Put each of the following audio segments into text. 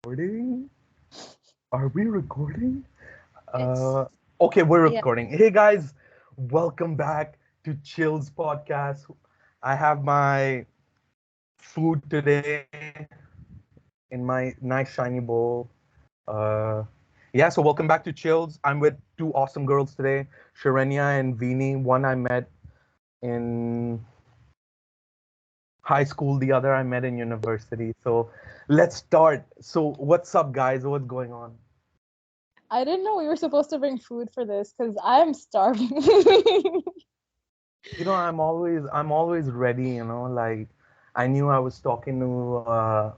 Recording? Are we recording? It's Uh, okay, we're yeah. recording. Hey guys, welcome back to Chill's podcast. I have my food today in my nice shiny bowl. Uh, yeah, so welcome back to Chills. I'm with two awesome girls today, Sharenya and Veeni. One I met in high school, the other I met in university. So let's start. So what's up, guys? What's going on? I didn't know we were supposed to bring food for this because I'm starving. I'm always ready, like I knew I was talking to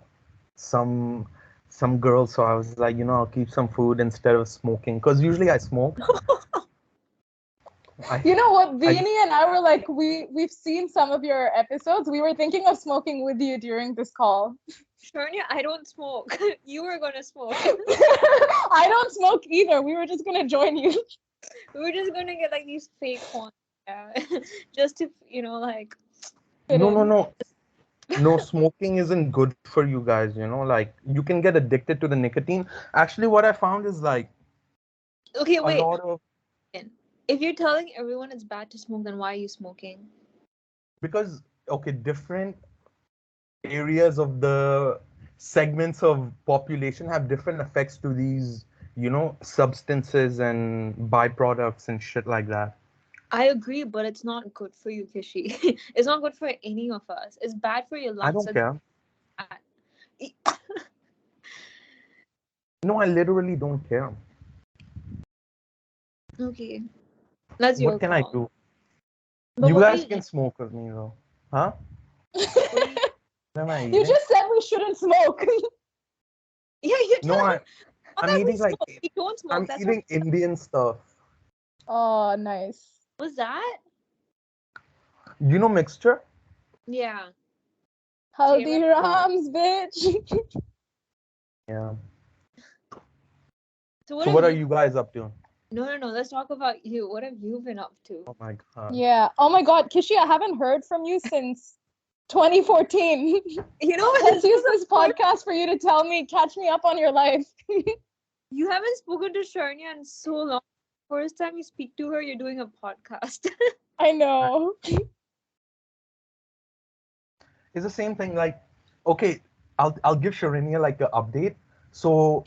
some some girls, so I was like, I'll keep some food instead of smoking because usually I smoke. I You know what, I Beanie and I were like, we've seen some of your episodes. We were thinking of smoking with you during this call. Sharnya, I don't smoke. You were gonna smoke. I don't smoke either. We were just gonna join you. We were just gonna get like these fake ones, yeah. Just to like Fit no no in. no no, smoking isn't good for you guys, like you can get addicted to the nicotine. Actually, what I found is like okay, a wait. lot of If you're telling everyone it's bad to smoke, then why are you smoking? because okay, different areas of the segments of population have different effects to these, substances and byproducts and shit like that. I agree, but it's not good for you, Kishi. It's not good for any of us. It's bad for your I lungs. don't care. Bad. No, I literally don't care. Okay, that's your What can I call. do? But You what are guys you can eating? smoke with me though. Huh? What are you... What am I You eating? just said we shouldn't smoke. Yeah, you're No, telling. I Not I'm that we eating like smoke. We don't smoke. I'm That's what eating Indian stuff. Oh, nice. was that. You know mixture? Yeah. Favorite? Haldirams, bitch. Yeah. So what So have what are you... you guys up to? No. Let's talk about you. What have you been up to? Oh my god. Yeah. Oh my God, Kishi, I haven't heard from you since 2014. You know, Let's this use is the this podcast for you to catch me up on your life. you haven't spoken to Sharnya in so long. First time you speak to her, you're doing a podcast. I know. It's the same thing. Like, okay, I'll give Sharenya like an update. So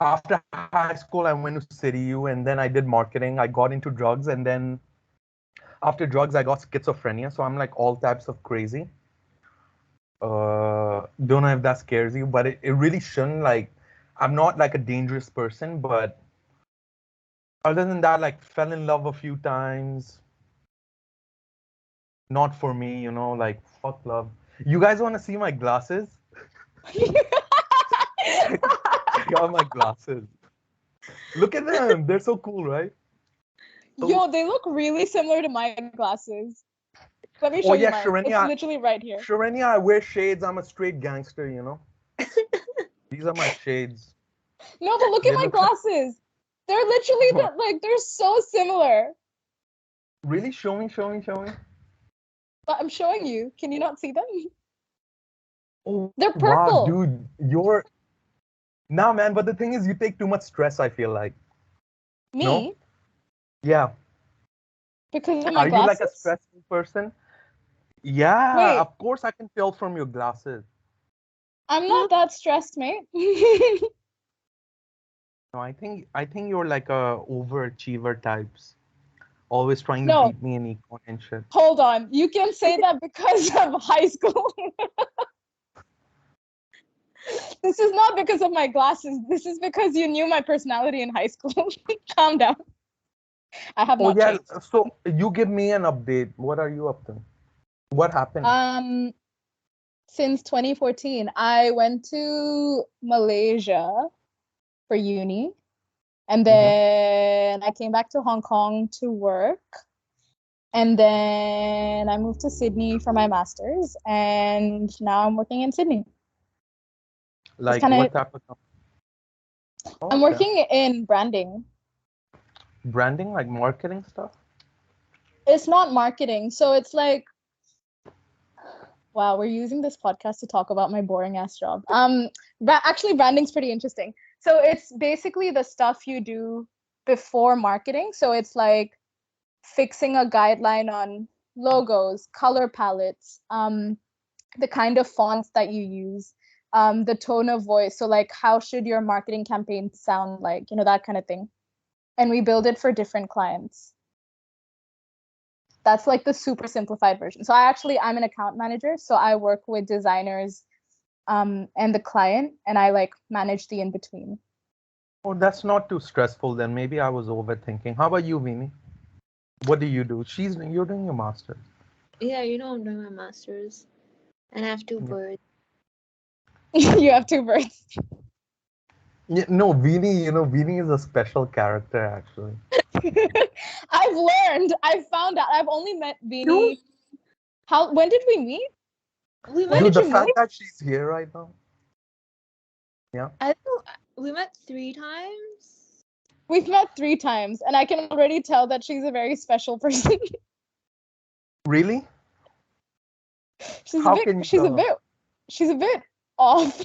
after high school, I went to City U, and then I did marketing. I got into drugs, and then after drugs, I got schizophrenia. So I'm like all types of crazy. Don't know if that scares you, but it really shouldn't. Like, I'm not like a dangerous person, but other than that, like, fell in love a few times. Not for me, like, fuck love. You guys want to see my glasses? I got my glasses. Look at them. They're so cool, right? Yo, they look really similar to my glasses. Let me show Oh you yeah, mine. It's Sharenya. literally right here. Sharenya, I wear shades. I'm a straight gangster. These are my shades. No, but look at They my look glasses. They're literally like they're so similar. really. Show me, show me, show me. But I'm showing you. Can you not see them? Oh They're wow, purple. dude, you're nah, man. But the thing is, you take too much stress. I feel like no. Me? Yeah. Because of my Are you like a glasses? stressful person? Yeah, Wait, of course I can tell from your glasses. I'm not that stressed, mate. No, I think you're like a overachiever types, always trying to No, beat me in econ and shit. hold on. You can say that because of high school. This is not because of my glasses. This is because you knew my personality in high school. Calm down. I have Oh not yeah, changed. so you give me an update. What are you up to? What happened? Um, since 2014, I went to Malaysia for uni. And Mm-hmm. then I came back to Hong Kong to work. And then I moved to Sydney for my master's. And now I'm working in Sydney. It's Like kind of, what type of oh, I'm okay. working in branding. Branding, like marketing stuff? It's not marketing. So it's like, Wow, we're using this podcast to talk about my boring ass job. Actually, branding's pretty interesting. So it's basically the stuff you do before marketing. So it's like fixing a guideline on logos, color palettes, the kind of fonts that you use, the tone of voice. So like, how should your marketing campaign sound like? You know, that kind of thing. And we build it for different clients. That's like the super simplified version. So I'm an account manager, so I work with designers and the client, and I like manage the in between. Oh, that's not too stressful then. Maybe I was overthinking. How about you, Vini? What do you do? You're doing your master's. Yeah, you know I'm doing my master's, and I have two Yeah. birds. You have two birds. Yeah, no, Vini, Vini is a special character actually. I've learned. I've found out. I've only met Beanie. When did we meet? We When met. did Dude, the you move? fact that she's here right now. Yeah. I think we met 3 times. We've met 3 times, and I can already tell that she's a very special person. Really? she's How a bit. can you She's a tell? bit. She's a bit off.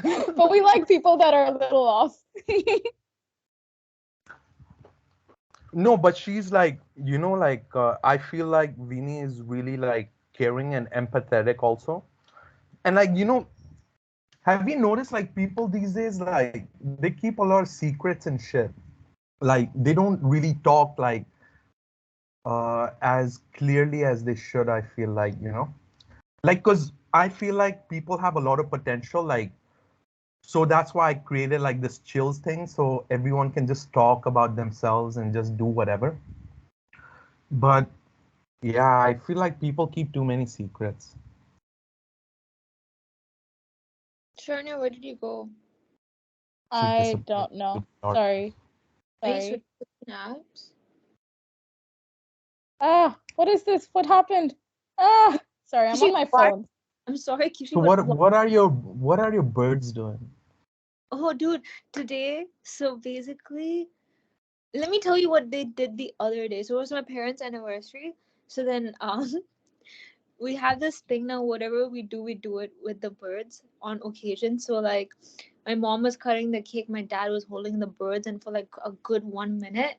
But we like people that are a little off. No, but she's like, I feel like Vini is really like caring and empathetic also. And like, have you noticed like people these days, like they keep a lot of secrets and shit. Like they don't really talk like as clearly as they should, I feel like. Like, because I feel like people have a lot of potential, like, so that's why I created like this chills thing so everyone can just talk about themselves and just do whatever. But yeah, I feel like people keep too many secrets. Sharnia, where did you go? She I disappeared. don't know. Sorry. Are you Sorry. switching apps? What is this? What happened? Sorry, I'm Kishi, on my why? phone. I'm sorry, Kishi, So but what are your birds doing? oh, dude, today. So basically, let me tell you what they did the other day. So it was my parents' anniversary. So then, we have this thing now. Whatever we do it with the birds on occasion. So like, my mom was cutting the cake, my dad was holding the birds, and for like a good 1 minute,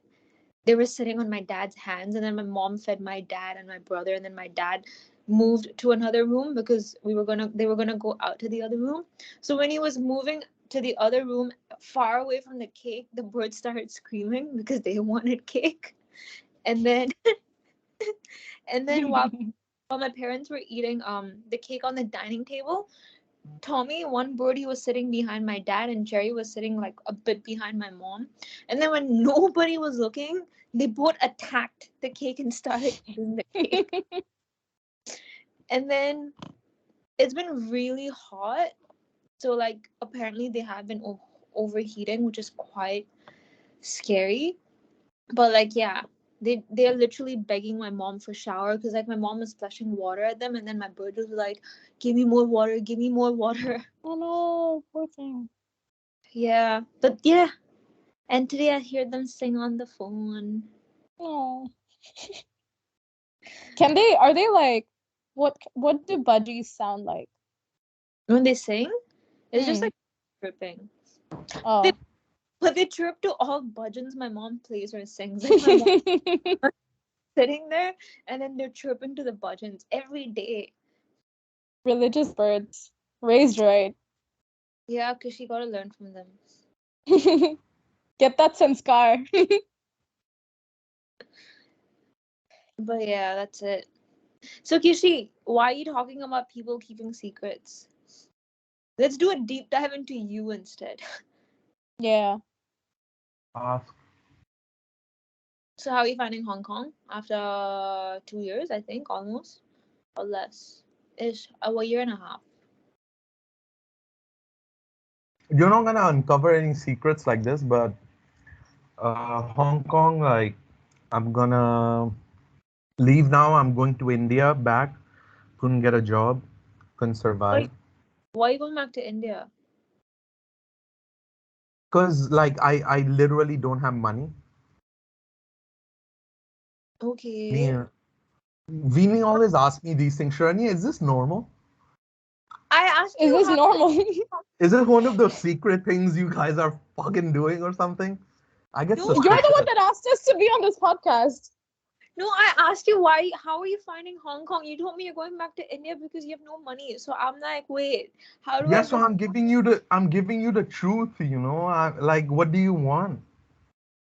they were sitting on my dad's hands, and then my mom fed my dad and my brother, and then my dad moved to another room because they were gonna go out to the other room. So when he was moving to the other room far away from the cake, the birds started screaming because they wanted cake. And then and then while my parents were eating the cake on the dining table, Tommy, one bird, he was sitting behind my dad, and Jerry was sitting like a bit behind my mom. And then when nobody was looking, they both attacked the cake and started eating the cake. And then it's been really hot, so like apparently they have been overheating, which is quite scary. But like, yeah, they're literally begging my mom for shower because like my mom was splashing water at them, and then my bird was like, "Give me more water, give me more water." Oh no, poor thing. Yeah, but yeah. And today I hear them sing on the phone. Oh. Are they like, what do budgies sound like? When they sing, it's just Mm. like tripping. Oh. But they chirp to all budgeons my mom plays or sings. Like my mom sitting there and then they're chirping to the budgeons every day. Religious birds. Raised right. Yeah, because she got to learn from them. Get that sanskar. But yeah, that's it. So Kishi, why are you talking about people keeping secrets? Let's do a deep dive into you instead. Yeah. Ask. So how are you finding Hong Kong after 2 years, I think, almost, or less? Ish, a year and a half. You're not gonna uncover any secrets like this, but Hong Kong, like, I'm gonna leave now. I'm going to India back. Couldn't get a job. Couldn't survive. Why are you going back to India? Cause like I literally don't have money. Okay. Me, Vinny always asks me these things. Sharanya, is this normal? I asked Is you this how. normal? Is it one of those secret things you guys are fucking doing or something? I get No, You're the one suspicious. that asked us to be on this podcast. No, I asked you why. How are you finding Hong Kong? You told me you're going back to India because you have no money. So I'm like, wait, how do Yeah, I so go? I'm giving you the truth, like what do you want?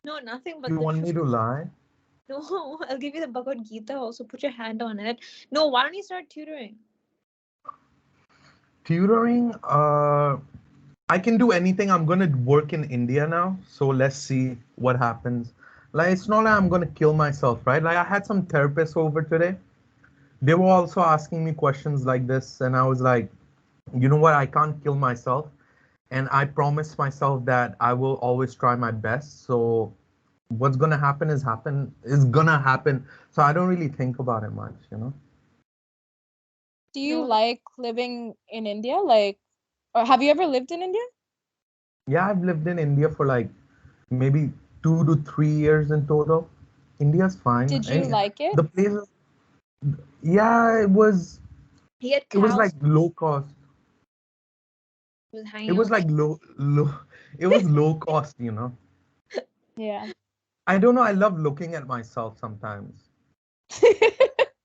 No, nothing but You the want truth. me to lie? No, I'll give you the Bhagavad Gita. Also, put your hand on it. No, why don't you start tutoring? Tutoring, I can do anything. I'm gonna work in India now, so let's see what happens. Like it's not like I'm gonna kill myself, right? Like I had some therapists over today. They were also asking me questions like this, and I was like, you know what? I can't kill myself, and I promised myself that I will always try my best. So what's gonna happen is gonna happen. So I don't really think about it much. Do you No, like living in India? Like, or have you ever lived in India? Yeah, I've lived in India for like maybe 2 to 3 years in total. India's fine. Did you like it? The place, yeah, it was. he had It was like cows. low cost. He was It hanging was out. like low. It was low cost. Yeah. I don't know. I love looking at myself sometimes.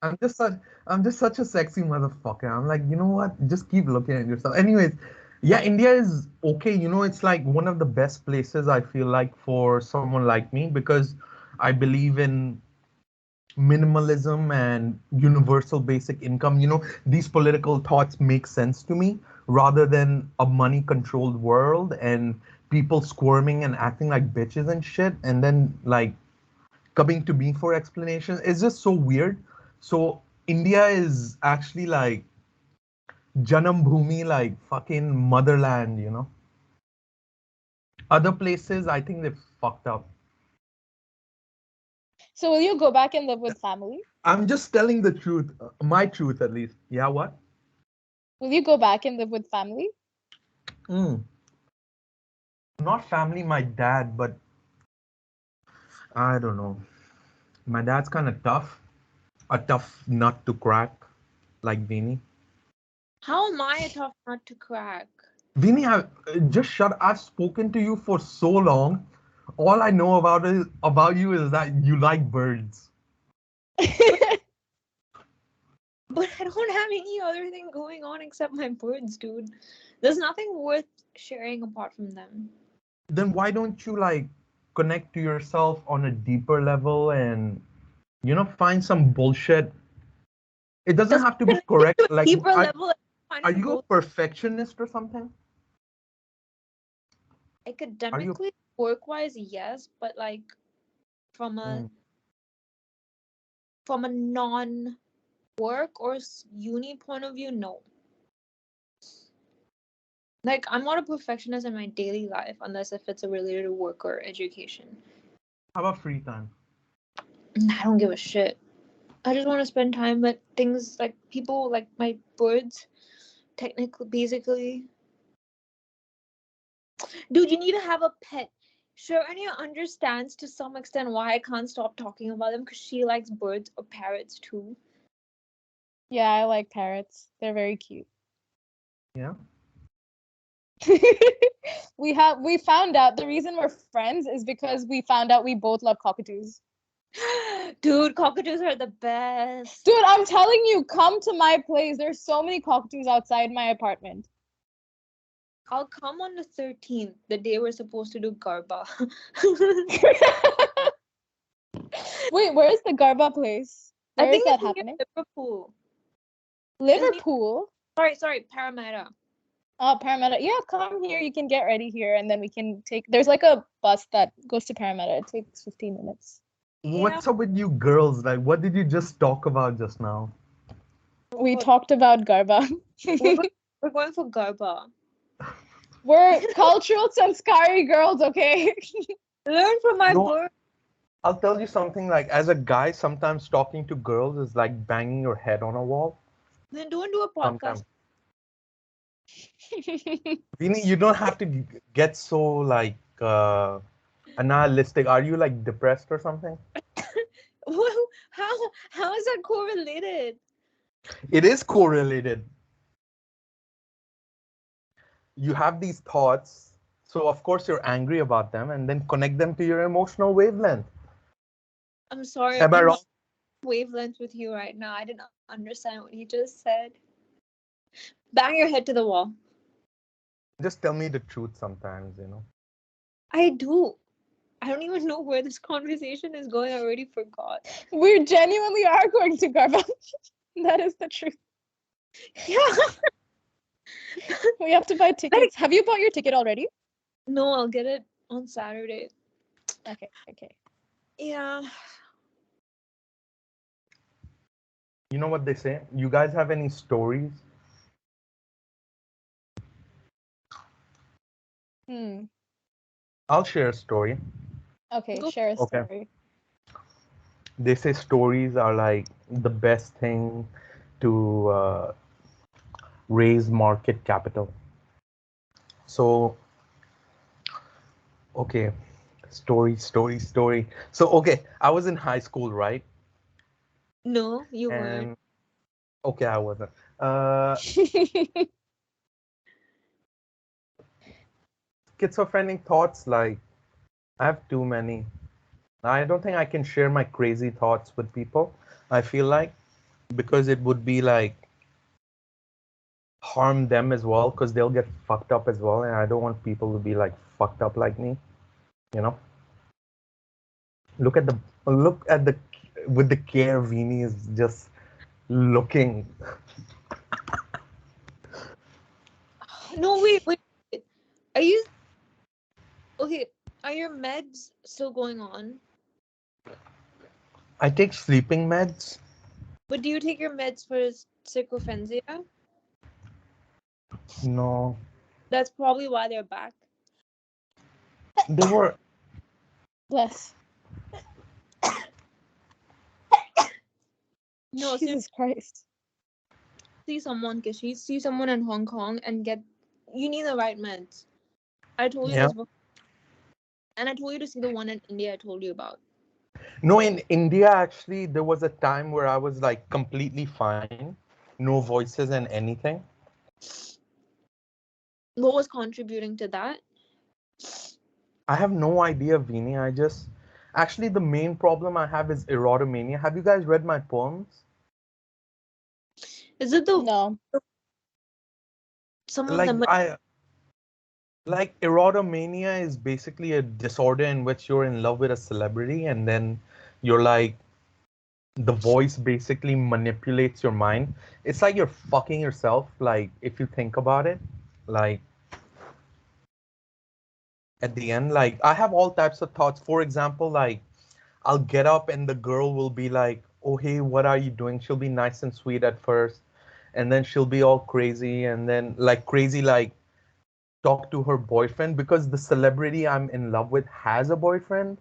I'm just such I'm just such a sexy motherfucker. I'm like, you know what? Just keep looking at yourself. Anyways, yeah, India is okay. It's like one of the best places I feel like for someone like me because I believe in minimalism and universal basic income. These political thoughts make sense to me rather than a money controlled world and people squirming and acting like bitches and shit and then like coming to me for explanation. It's just so weird. So India is actually like Janam Bhumi, like fucking motherland. Other places, I think they've fucked up. So will you go back and live with family? I'm just telling the truth, my truth at least. Yeah, what? Will you go back and live with family? Mm. Not family, my dad, but I don't know. My dad's kind of tough, a tough nut to crack, like Vinny. How am I a tough nut to crack? Vinny, just shut. I've spoken to you for so long. All I know about you is that you like birds. But but I don't have any other thing going on except my birds, dude. There's nothing worth sharing apart from them. Then why don't you like connect to yourself on a deeper level and find some bullshit? It doesn't Does have to be connecting to correct. a Like, deeper are, level kind are of you a bull perfectionist or something? Are you? academically, work wise, yes, but like from a Mm. from a non work or uni point of view, no. Like I'm not a perfectionist in my daily life unless if it's related to work or education. How about free time? I don't give a shit. I just want to spend time with things like people, like my birds. Technically, basically, dude, you need to have a pet. Sharanya understands to some extent why I can't stop talking about them because she likes birds or parrots too. Yeah, I like parrots. They're very cute. Yeah. We found out the reason we're friends is because we found out we both love cockatoos. Dude, cockatoos are the best. Dude, I'm telling you, come to my place. There's so many cockatoos outside my apartment. I'll come on the 13th, the day we're supposed to do Garba. Wait, where's the Garba place? I Where is think that it's near happening? Liverpool. It's near, Liverpool. sorry, Parramatta. Oh, Parramatta. Yeah, come here. You can get ready here, and then we can take. There's like a bus that goes to Parramatta. It takes 15 minutes. Yeah, What's up with you girls? Like, what did you just talk about just now? We we're, talked about Garba. going, we're going for Garba. We're cultural sanskari girls, okay? Learn from my No, bird. I'll tell you something. Like, as a guy, sometimes talking to girls is like banging your head on a wall. Then don't do a podcast. Sometimes. Vinny, you don't have to get so like uh nihilistic. Are you like depressed or something? How is that correlated? It is correlated. You have these thoughts, so of course you're angry about them, and then connect them to your emotional wavelength. I'm sorry, Am I I'm wrong? on wavelength with you right now. I didn't understand what you just said. Bang your head to the wall. Just tell me the truth sometimes, you know. I do. I don't even know where this conversation is going. I already forgot. We genuinely are going to Garba. That is the truth. Yeah. We have to buy tickets. Have you bought your ticket already? No, I'll get it on Saturday. Okay. Yeah. You know what they say? You guys have any stories? I'll share a story. Okay, Go. share a Okay. story. They say stories are like the best thing to raise market capital. So, okay, story. So, okay, I was in high school, right? No, you weren't. And okay, I wasn't. Uh, Schizophrenic thoughts, like I have too many. I don't think I can share my crazy thoughts with people. I feel like because it would be like harm them as well because they'll get fucked up as well, and I don't want people to be like fucked up like me, you know. Look at the with the care Vini is just looking. No, wait. Are you okay? Are your meds still going on? I take sleeping meds. But do you take your meds for sycophenia? No, That's probably why they're back. they were. Bless. No, Jesus Christ. see someone, Kishi. See someone in Hong Kong and get. You need the right meds. I told you Yeah. this before. And I told you to see the one in India I told you about. No, in India actually there was a time where I was like completely fine, no voices and anything. What was contributing to that? I have no idea, Vini. I just actually the main problem I have is erotomania. Have you guys read my poems? Is it the No. some of Like them? like erotomania is basically a disorder in which you're in love with a celebrity and then you're like the voice basically manipulates your mind. It's like you're fucking yourself, like if you think about it. Like at the end, like I have all types of thoughts. For example, like I'll get up and the girl will be like, "Oh, hey, what are you doing?" She'll be nice and sweet at first, and then she'll be all crazy, and then like crazy, like talk to her boyfriend because the celebrity I'm in love with has a boyfriend.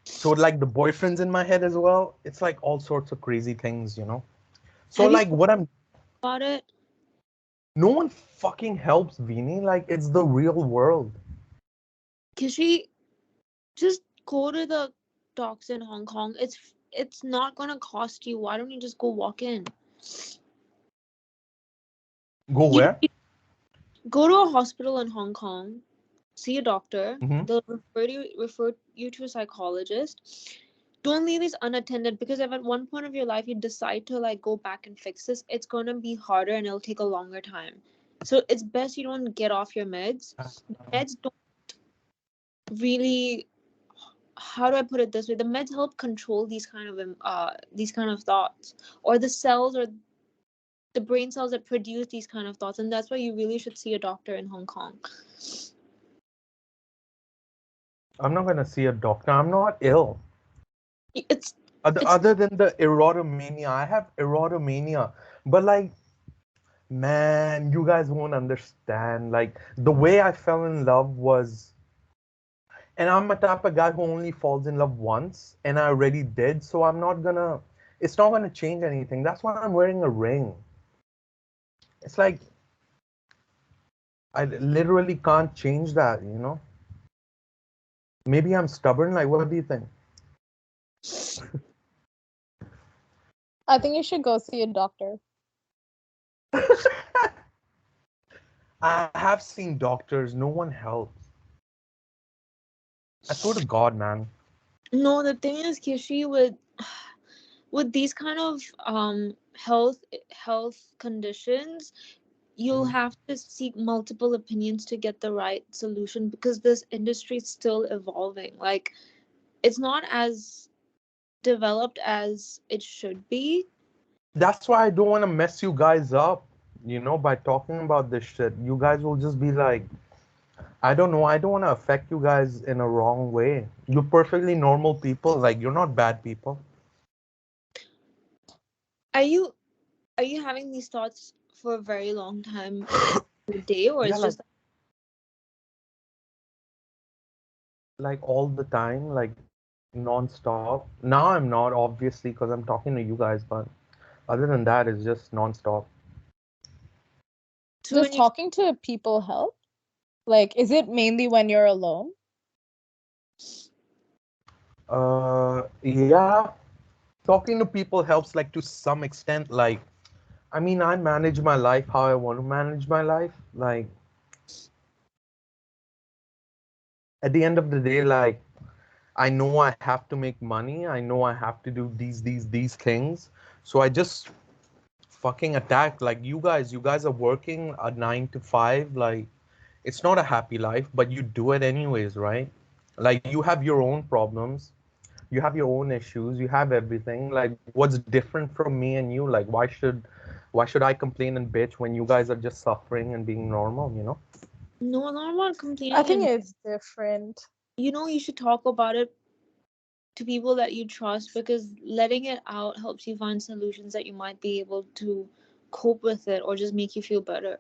So like the boyfriend's in my head as well. It's like all sorts of crazy things, you know. So Have you like what I'm thought about it? no one fucking helps Vini. Like it's the real world. Kishi, just go to the docks in Hong Kong. It's not gonna cost you. Why don't you just go walk in? Go You where? don't go to a hospital in Hong Kong, see a doctor. Mm-hmm. They'll refer you to a psychologist. Don't leave this unattended because if at one point of your life you decide to like go back and fix this, it's gonna be harder and it'll take a longer time. So it's best you don't get off your meds. The meds don't really, how do I put it this way? The meds help control these kind of thoughts or the cells or the brain cells that produce these kind of thoughts, and that's why you really should see a doctor in Hong Kong. I'm not gonna see a doctor. I'm not ill. It's Other than the erotomania, I have erotomania. But like, man, you guys won't understand. Like the way I fell in love was, and I'm a type of guy who only falls in love once, and I already did. So I'm not gonna. It's not gonna change anything. That's why I'm wearing a ring. It's like I literally can't change that. You know. Maybe I'm stubborn. Like, what do you think? I think you should go see a doctor. I have seen doctors, no one helps. I swear to God, man. No, the thing is, Kishi, with these kind of health conditions, you'll Mhm. have to seek multiple opinions to get the right solution because this industry is still evolving. Like, it's not as developed as it should be. That's why I don't want to mess you guys up, by talking about this shit. You guys will just be like, I don't know, I don't want to affect you guys in a wrong way. You're perfectly normal people, like, you're not bad people. Are you having these thoughts for a very long time a day, or Yeah, it's just like all the time, like non-stop. Now I'm not, obviously, because I'm talking to you guys, but other than that, it's just non-stop. so Does when you talking to people help? Like, is it mainly when you're alone? Yeah, talking to people helps, like, to some extent. Like, I mean, I manage my life how I want to manage my life. Like, at the end of the day, like, I know I have to make money. I know I have to do these things. So I just fucking attack. Like, you guys are working a 9 to 5. Like, it's not a happy life, but you do it anyways, right? Like, you have your own problems, you have your own issues, you have everything. Like, what's different from me and you? Like, why should I complain and bitch when you guys are just suffering and being normal? no, not about I complaining, think and it's different. you should talk about it to people that you trust because letting it out helps you find solutions that you might be able to cope with it or just make you feel better.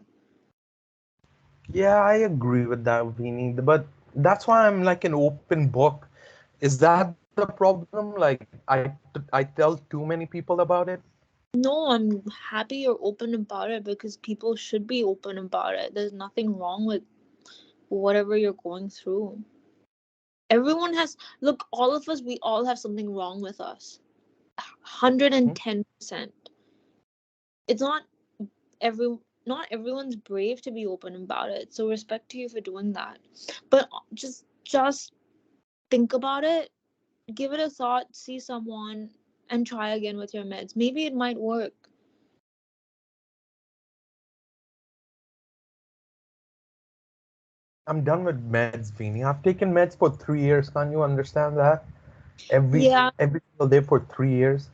Yeah, I agree with that, Vinny. But that's why I'm like an open book. Is that the problem? Like, I tell too many people about it. No, I'm happy you're open about it because people should be open about it. There's nothing wrong with whatever you're going through. Everyone has, look, all of us, we all have something wrong with us. Mhm. 110%. It's not every not everyone's brave to be open about it. So respect to you for doing that. But just think about it, give it a thought, see someone and try again with your meds. Maybe it might work. I'm done with meds, Vinny. I've taken meds for 3 years. Can't you understand that? Every Yeah, every single day for 3 years.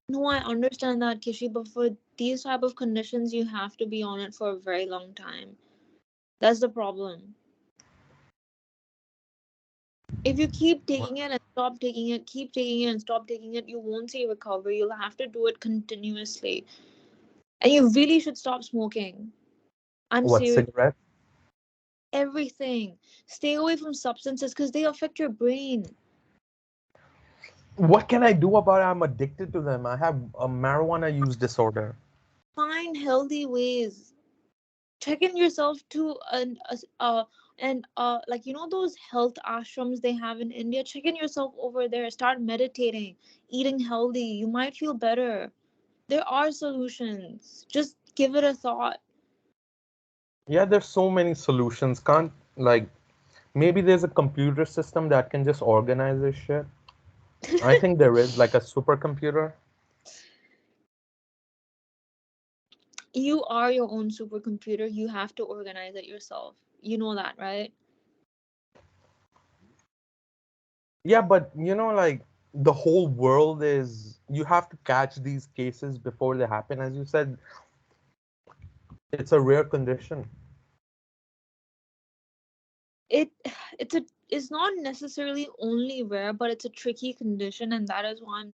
no, I understand that, Kishi, but for these type of conditions, you have to be on it for a very long time. That's the problem. If you keep taking it and stop taking it, keep taking it and stop taking it, you won't see recovery. You'll have to do it continuously. And you really should stop smoking. I'm What, serious. cigarettes? Everything. Stay away from substances because they affect your brain. What can I do about it? I'm addicted to them. I have a marijuana use disorder. Find healthy ways. Check in yourself to and like those health ashrams they have in India. Check in yourself over there. Start meditating, eating healthy. You might feel better. There are solutions. Just give it a thought. Yeah, there's so many solutions. Can't, like, maybe there's a computer system that can just organize this shit. I think there is, like, a supercomputer. You are your own supercomputer. You have to organize it yourself. You know that, right? Yeah, but like, the whole world is, you have to catch these cases before they happen. As you said, it's a rare condition. it it's not necessarily only rare, but it's a tricky condition, and that is why I'm